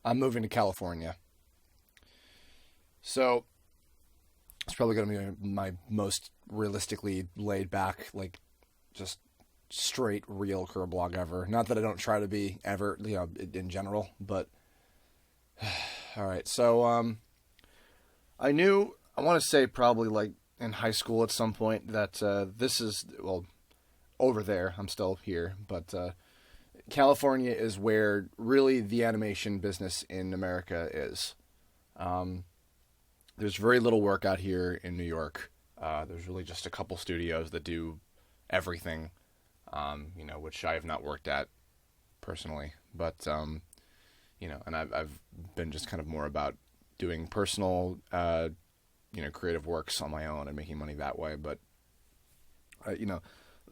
I'm moving to California. So it's probably going to be my most realistically laid back, like just straight real Kirblog ever. Not that I don't try to be ever, in general, but all right. So I want to say probably like in high school at some point that this is, well, over there. I'm still here, but California is where really the animation business in America is. There's very little work out here in New York. There's really just a couple studios that do everything, which I have not worked at personally. But, and I've been just kind of more about doing personal, creative works on my own and making money that way. But,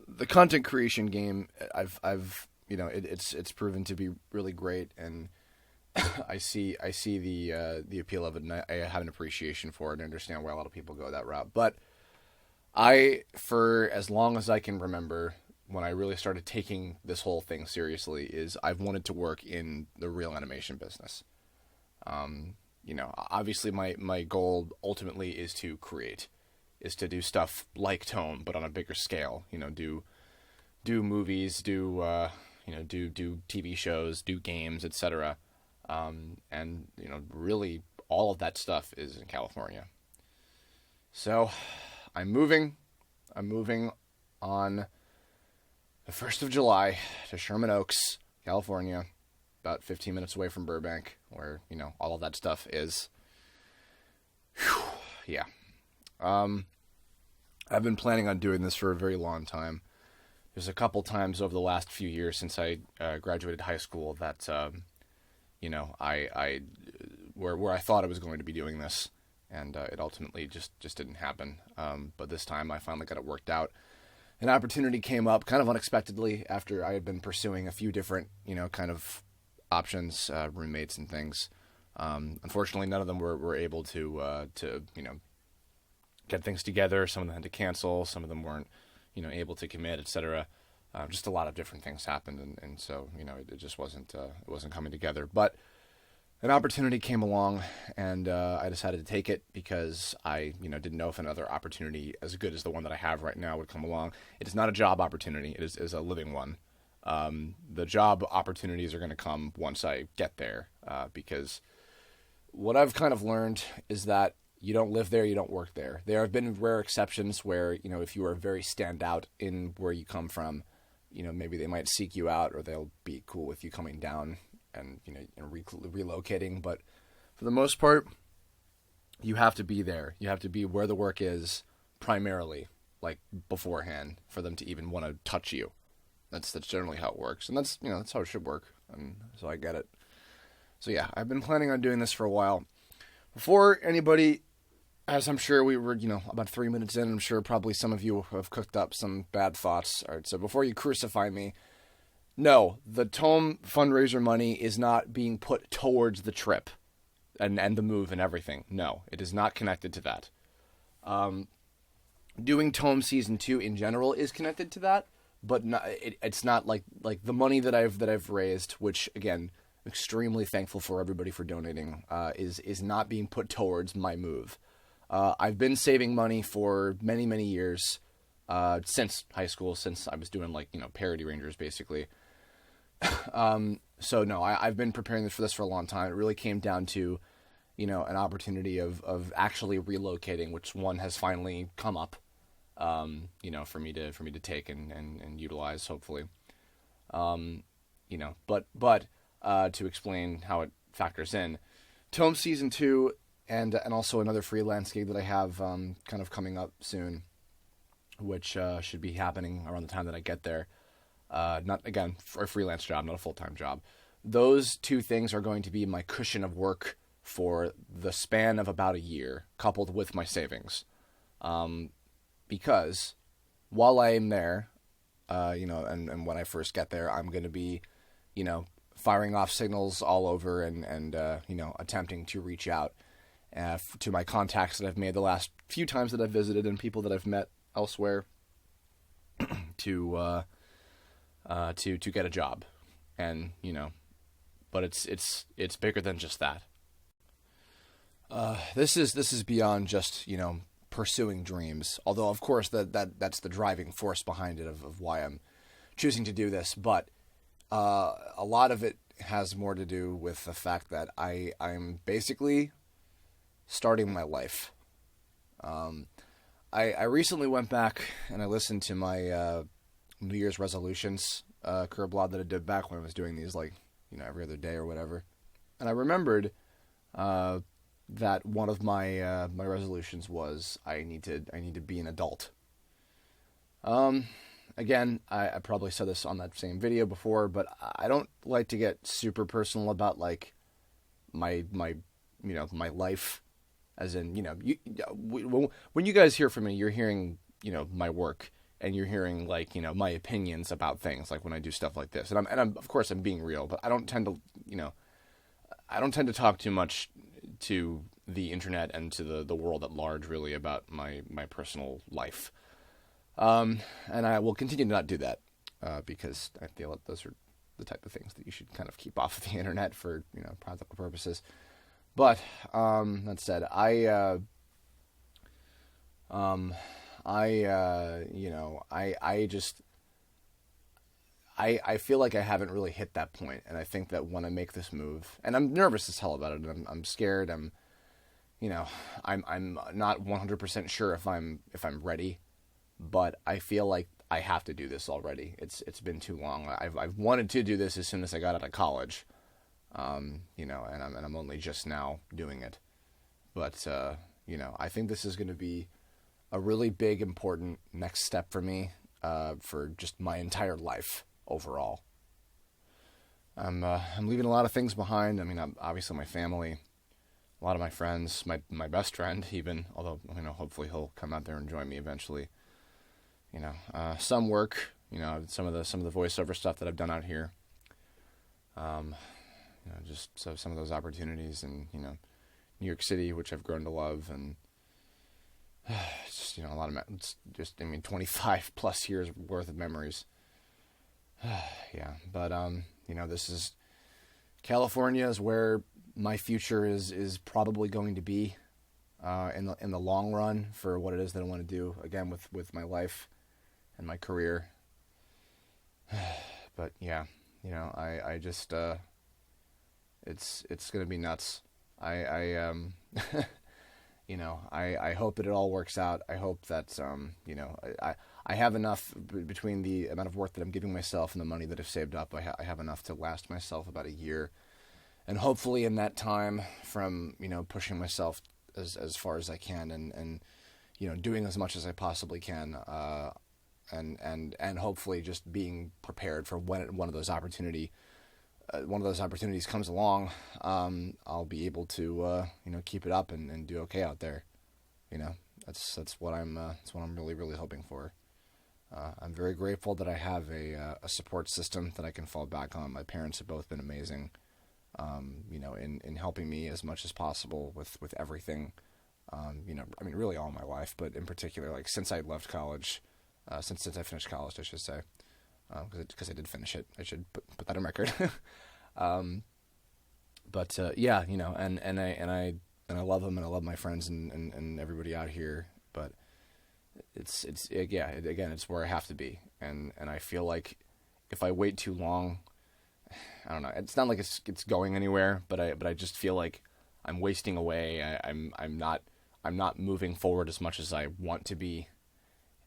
the content creation game, it's proven to be really great, and I see the appeal of it, and I have an appreciation for it and understand why a lot of people go that route. But for as long as I can remember, when I really started taking this whole thing seriously, is I've wanted to work in the real animation business. Obviously my goal ultimately is to create, is to do stuff like Tome, but on a bigger scale. Do movies, do TV shows, do games, etc. And really all of that stuff is in California. So I'm moving on the 1st of July to Sherman Oaks, California, about 15 minutes away from Burbank, where, all of that stuff is. Whew, yeah. I've been planning on doing this for a very long time. There's a couple times over the last few years since I graduated high school that, where I thought I was going to be doing this, and it ultimately just didn't happen. But this time I finally got it worked out. An opportunity came up kind of unexpectedly after I had been pursuing a few different, kind of options, roommates and things. Unfortunately, none of them were able to get things together. Some of them had to cancel. Some of them weren't, able to commit, etc. Just a lot of different things happened, and so it just wasn't coming together. But an opportunity came along, and I decided to take it because I didn't know if another opportunity as good as the one that I have right now would come along. It is not a job opportunity; it is a living one. The job opportunities are going to come once I get there, because what I've kind of learned is that you don't live there, you don't work there. There have been rare exceptions where, if you are very standout in where you come from, maybe they might seek you out, or they'll be cool with you coming down and, relocating. But for the most part, you have to be there. You have to be where the work is primarily, like beforehand, for them to even want to touch you. That's generally how it works. And that's how it should work. And so I get it. So yeah, I've been planning on doing this for a while. Before anybody, as I'm sure we were, about 3 minutes in, I'm sure probably some of you have cooked up some bad thoughts. All right, so before you crucify me, no, the Tome fundraiser money is not being put towards the trip and the move and everything. No, it is not connected to that. Doing Tome Season 2 in general is connected to that, but it's not like the money that I've raised, which, again, extremely thankful for everybody for donating, is not being put towards my move. I've been saving money for many, many years, since high school, since I was doing Parody Rangers, basically. So no, I've been preparing for this for a long time. It really came down to, an opportunity of actually relocating, which one has finally come up, for me to take and utilize, hopefully. But to explain how it factors in, Tome Season 2 and also another freelance gig that I have kind of coming up soon, which should be happening around the time that I get there. Not, again, for a freelance job, not a full-time job. Those two things are going to be my cushion of work for the span of about a year, coupled with my savings. Because while I am there, and when I first get there, I'm going to be, firing off signals all over and attempting to reach out to my contacts that I've made the last few times that I've visited and people that I've met elsewhere to get a job. And, but it's bigger than just that. This is beyond just, pursuing dreams. Although, of course, that's the driving force behind it of why I'm choosing to do this. But a lot of it has more to do with the fact that I'm basically starting my life. I recently went back and I listened to my New Year's resolutions Kirblog that I did back when I was doing these every other day or whatever, and I remembered that one of my my resolutions was I need to be an adult. Again, I probably said this on that same video before, but I don't like to get super personal about my life, as in when you guys hear from me, you're hearing my work, and you're hearing my opinions about things, like when I do stuff like this, and I'm of course I'm being real, but I don't tend to talk too much to the internet and to the world at large, really, about my personal life. And I will continue to not do that, because I feel that those are the type of things that you should kind of keep off of the internet for, practical purposes. But, that said, I feel like I haven't really hit that point, and I think that when I make this move, and I'm nervous as hell about it, and I'm scared, I'm not 100% sure if I'm ready, but I feel like I have to do this already. It's been too long. I've wanted to do this as soon as I got out of college, and I'm only just now doing it, but I think this is going to be a really big, important next step for me, for just my entire life overall. I'm leaving a lot of things behind. I mean, obviously my family, a lot of my friends, my best friend even, although, hopefully he'll come out there and join me eventually. Some work, some of the voiceover stuff that I've done out here. Just so some of those opportunities in, New York City, which I've grown to love, and it's just, a lot of, it's just, 25 plus years worth of memories. Yeah, but, this is, California is where my future is probably going to be, in the long run, for what it is that I want to do, again, with my life and my career. But yeah, I just, it's going to be nuts. I hope that it all works out. I hope that, I have enough between the amount of work that I'm giving myself and the money that I've saved up. I have enough to last myself about a year, and hopefully in that time, from pushing myself as far as I can, and doing as much as I possibly can, and hopefully just being prepared for when one of those opportunities comes along, I'll be able to keep it up and do okay out there. That's what I'm really, really hoping for. I'm very grateful that I have a support system that I can fall back on. My parents have both been amazing, in helping me as much as possible with everything. Really all my life, but in particular, since I left college, since I finished college, I should say, because I did finish it. I should put that on record. Yeah, and I love them, and I love my friends and everybody out here, but it's where I have to be, and I feel like if I wait too long, I don't know, it's not like it's going anywhere, but I just feel like I'm wasting away. I'm not moving forward as much as I want to be,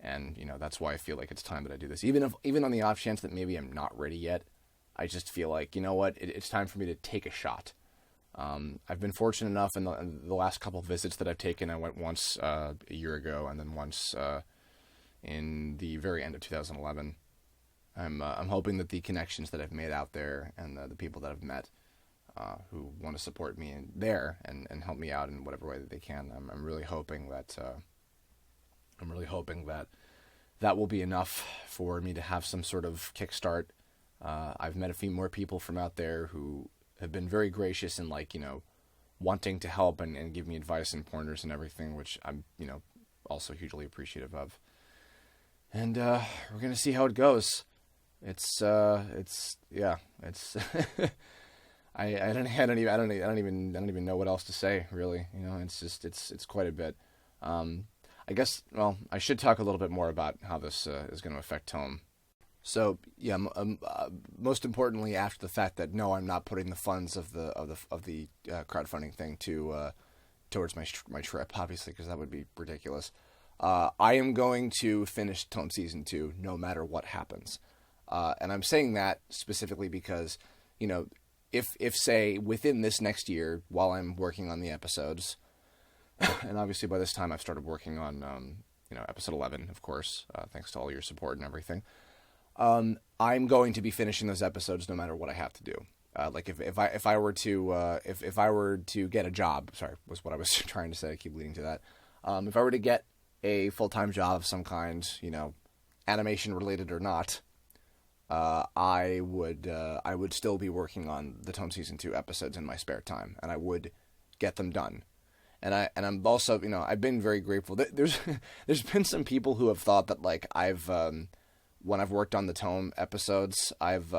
and that's why I feel like it's time that I do this. Even on the off chance that maybe I'm not ready yet, I just feel like, it's time for me to take a shot. I've been fortunate enough in the last couple of visits that I've taken. I went once a year ago, and then once in the very end of 2011. I'm hoping that the connections that I've made out there, and the people that I've met, who want to support me there and help me out in whatever way that they can, I'm really hoping that that will be enough for me to have some sort of kickstart. I've met a few more people from out there who have been very gracious in wanting to help and give me advice and pointers and everything, which I'm, also hugely appreciative of. And, we're going to see how it goes. It's I don't even know what else to say, really. It's quite a bit. I guess, well, I should talk a little bit more about how this is going to affect Tome. So yeah, most importantly, after the fact that no, I'm not putting the funds of the crowdfunding thing towards my trip, obviously, because that would be ridiculous. I am going to finish Tome Season 2 no matter what happens. And I'm saying that specifically because, if say, within this next year, while I'm working on the episodes, and obviously by this time I've started working on, episode 11, of course, thanks to all your support and everything, I'm going to be finishing those episodes no matter what I have to do. Like if I were to get a job, sorry, was what I was trying to say. I keep leading to that. If I were to get a full-time job of some kind, animation related or not, I would still be working on the Tome Season 2 episodes in my spare time, and I would get them done. And I'm also, I've been very grateful. There's been some people who have thought that, like, when I've worked on the Tome episodes, I've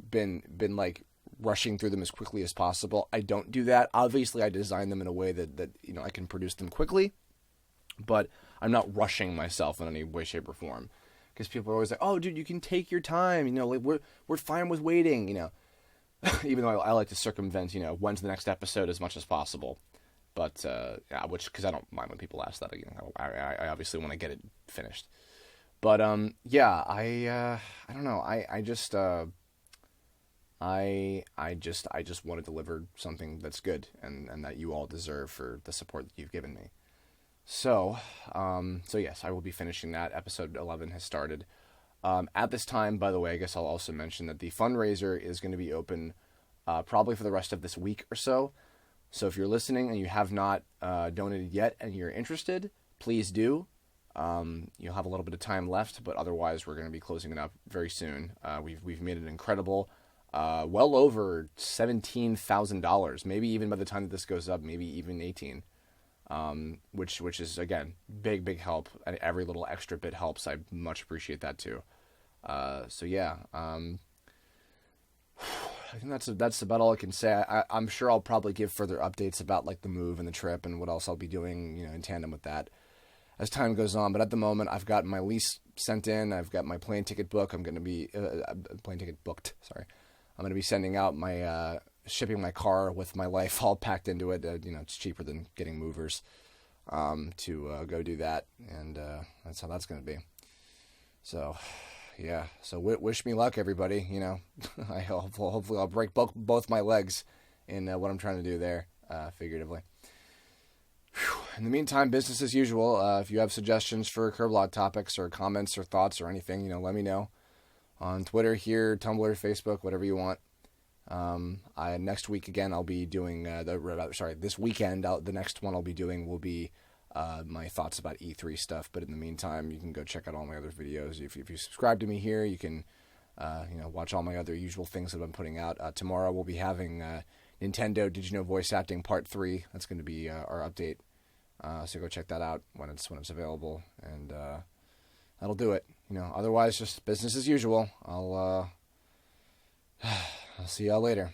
been like rushing through them as quickly as possible. I don't do that. Obviously, I design them in a way that I can produce them quickly, but I'm not rushing myself in any way, shape, or form. Because people are always like, "Oh, dude, you can take your time. Like we're fine with waiting." Even though I like to circumvent, when's the next episode as much as possible. But yeah, because I don't mind when people ask that. I obviously want to get it finished. But yeah, I don't know. I just want to deliver something that's good and that you all deserve for the support that you've given me. So yes, I will be finishing that. Episode 11 has started. At this time, by the way, I guess I'll also mention that the fundraiser is going to be open probably for the rest of this week or so. So if you're listening and you have not donated yet and you're interested, please do. You'll have a little bit of time left, but otherwise we're going to be closing it up very soon. We've made an incredible, well over $17,000. Maybe even by the time that this goes up, maybe even 18. Which is, again, big help. And every little extra bit helps. I much appreciate that too. So yeah, I think that's about all I can say. I'm sure I'll probably give further updates about like the move and the trip and what else I'll be doing, in tandem with that as time goes on. But at the moment, I've got my lease sent in. I've got my plane ticket booked. I'm going to be plane ticket booked. Sorry, I'm going to be sending out my shipping my car with my life all packed into it. It's cheaper than getting movers to go do that, and that's how that's going to be. So. Yeah, so wish me luck, everybody. I hopefully I'll break both my legs in what I'm trying to do there, figuratively. Whew. In the meantime, business as usual. If you have suggestions for Kirblog topics or comments or thoughts or anything, let me know on Twitter, here, Tumblr, Facebook, whatever you want. Next week again, I'll be doing this weekend. The next one I'll be doing will be. My thoughts about E3 stuff, but in the meantime, you can go check out all my other videos. If you subscribe to me here, you can, watch all my other usual things that I'm putting out. Tomorrow we'll be having Nintendo Did You Know Voice Acting Part 3. That's going to be our update. So go check that out when it's available, and that'll do it. Otherwise, just business as usual. I'll see y'all later.